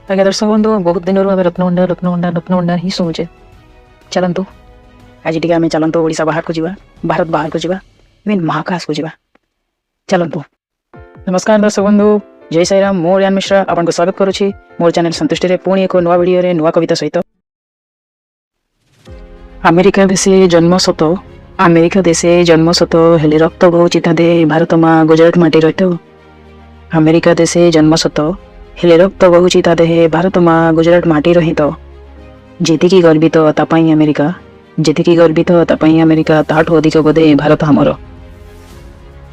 आज्ञा दर्शक बंधु बहुत दिन रत्नभंडार ही शुणुचे। चलतु आज टी आम चलतु ओडिशा बाहर को जावा, भारत बाहर को जावा, इवन महाकाश को जावा। चलतु। नमस्कार दर्शक बंधु, जय साई राम। मो रियान मिश्रा आपन स्वागत करुछि मोर चैनल संतुष्टि रे पुणी एक नुआ वीडियो रे नुआ कविता सहित। अमेरिका देशे जन्म सत हेले रक्त बहुची तादे भारत माँ गुजरात माटी रहित। अमेरिका देशे जन्म सत हेले रक्त बहुची तादे भारत माँ गुजरात माटी रहित। जेतिकी गर्वित तापाई अमेरिका, जेतिकी गर्वित तापाई अमेरिका ताठू अधिक बोधे भारत हमर।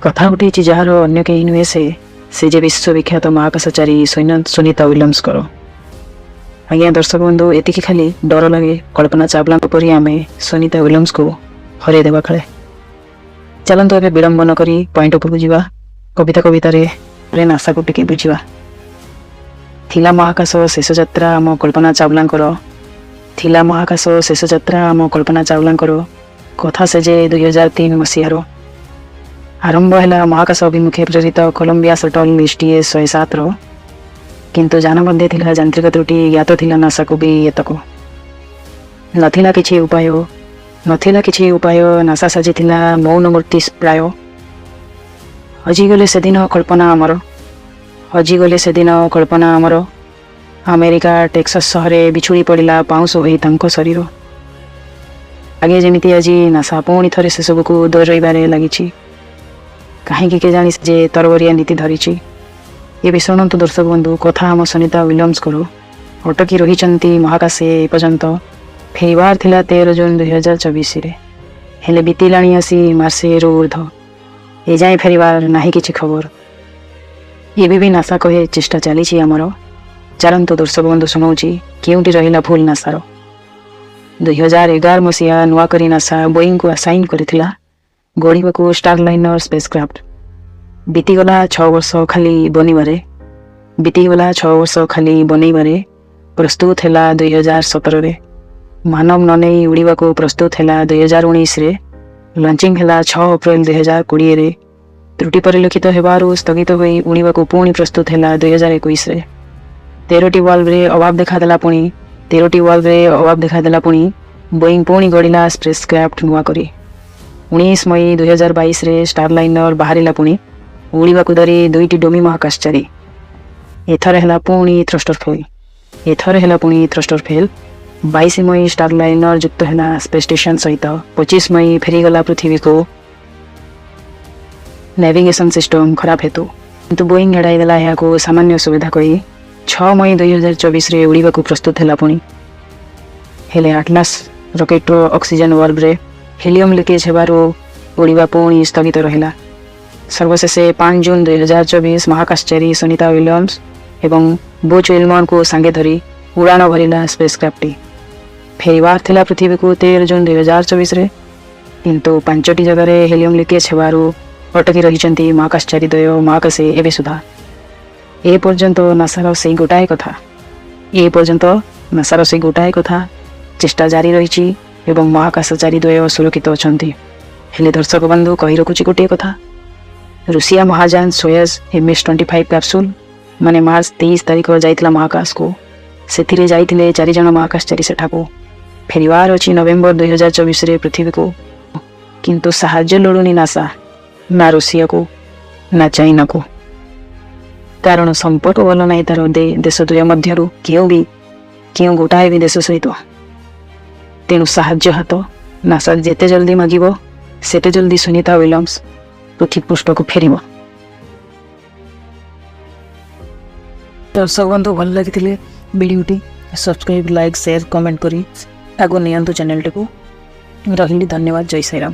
कथा उठी जार अन्य कहीं नुहे से जे विश्वविख्यात महाकाशचारी सुनीता विलियम्स करो। आज्ञा दर्शक बंधु एतिकी खाली डर लगे कल्पना चावला परी आम सुनीता विलियम्स को हरे देवा खेले। चलतु ए विलंब न करी पॉइंट उपरकू जावा। कविता रे नासा को टिके बुझा। थिला महाकाश शेष यात्रा आम कल्पना चावलांकर, थिला महाकाश शेष यात्रा आम कल्पना चावलांकर कथा से जे 2003 मसीहार आरंभ है महाकाश अभिमुखे प्रेरित कोलंबिया शटल STS 107 रो, किंतु जान बंधे थिला यांत्रिक त्रुटि ज्ञात थिला नासा को भी एतक नथिला किछि उपाय नासा साजिथिला मौन मूर्ति प्राय। हजिगले से दिन कल्पना आमर अमेरिका टेक्सास सहर बिछुड़ी पड़ा पाउंस होई तांको शरीर। आगे जमीती आज नासा पुणी थे से सब को दोहराइबारे लगी। कहीं के जानी जे तरबरिया नीति धरी। ये शुणु दर्शक बंधु कथा आम सुनीता विलियम्स करो अटकी रही महाकाश एपर्यंत। फेरबार थिला 13 जून 2024 रे, हेले बीतीलाणी आसी मार्से ऊर्ध एजाए फेरबार नाही किछि खबर। ये भी नासा कहे चेष्टा चली आमर। चलतु दर्शक बंधु शुणाऊँगी केउटी रहिला भूल नासार। 2011 मसीहा नुआ करी नासा बोइंग को असाइन करथिला गढ़िबा को स्टारलाइनर स्पेसक्राफ्ट। बीतीगला 6 वर्ष खाली बनैबारे प्रस्तुत है 2017 रे। मानव ननै उड़ीबा को प्रस्तुत है 2019 रे। लॉन्चिंग है 6 अप्रैल 2020 रे। त्रुटि परिलक्षित हेबारु स्थगित होई उड़ीबा को पुणी प्रस्तुत है 2021 रे। 13टी वाल्व रे अभाव देखादेला पुणी बोइंग पुणी गढ़िला स्पेसक्राफ्ट नुआ करी। 19 मई 2022 रे स्टारलाइनर बाहरिला पुणी उड़ीबा को धरी 2टी डोमी महाकाशचारी। एथर है पुणी थ्रस्टर फेल। 22 मई स्टारलाइनर युक्त है स्पेस स्टेशन सहित। 25 मई फेरीगला पृथ्वी को नेविगेशन सिस्टम खराब हेतु, किंतु बोइंग एड़ाई देला यहाँ को सामान्य सुविधा कही 6 मई 2024 रे उड़ीबा को प्रस्तुत है पुणी। हेले आटलास रॉकेट ऑक्सीजन वाल्व रे हीलियम लीकेज हेबारु उड़ीबा पुणी स्थगित रहिला। सर्वशेष 5 जून 2024 महाकाशचारी सुनीता विलियम्स एवं बुच विल्मन को सांगे धरी उड़ान भरिला स्पेसक्राफ्टटी। फेरबार थिला पृथ्वी को 13 जून 2024 रे, किंतु 5टी जगह हीलियम लीकेज हेबारु अटकी रही महाकाशचारी द्वय महाकाशे एबे सुधा। ए पर्यंत नासार से गोटाए कथा चेष्टा जारी रही एवं महाकाशचारी द्वय सुरक्षित अछंती। हेले दर्शक बंधु कही रखुची गोटे कथा, रूसिया महाजान सोयज MS-25 कैप्सूल माने मार्च 23 तारीख जाइथिला महाकाश को। सेथिरे जाइथिले 4 जण महाकाशचारी सेठाको। फेरिवार अछि नवेम्बर 2024 रे पृथ्वी को, किंतु साहाय्य लोड़ुनी नासा ना रूसिया को ना चाइना को। कारण संपर्क भल ना तार देश द्वय मध्यरु केउ गोटाए भी देश सहित। तेणु साहाय्य हाथ नासा जेते जल्दी मागिब सेते जल्दी सुनीता विलियम्स पृथ्वी पृष्ठ को फेरिब। दर्शक बंधु भल लगी वीडियोटी सब्सक्राइब, लाइक, शेयर, कमेंट करी आगो नियंतु चैनल टी को। रही धन्यवाद। जय साई राम।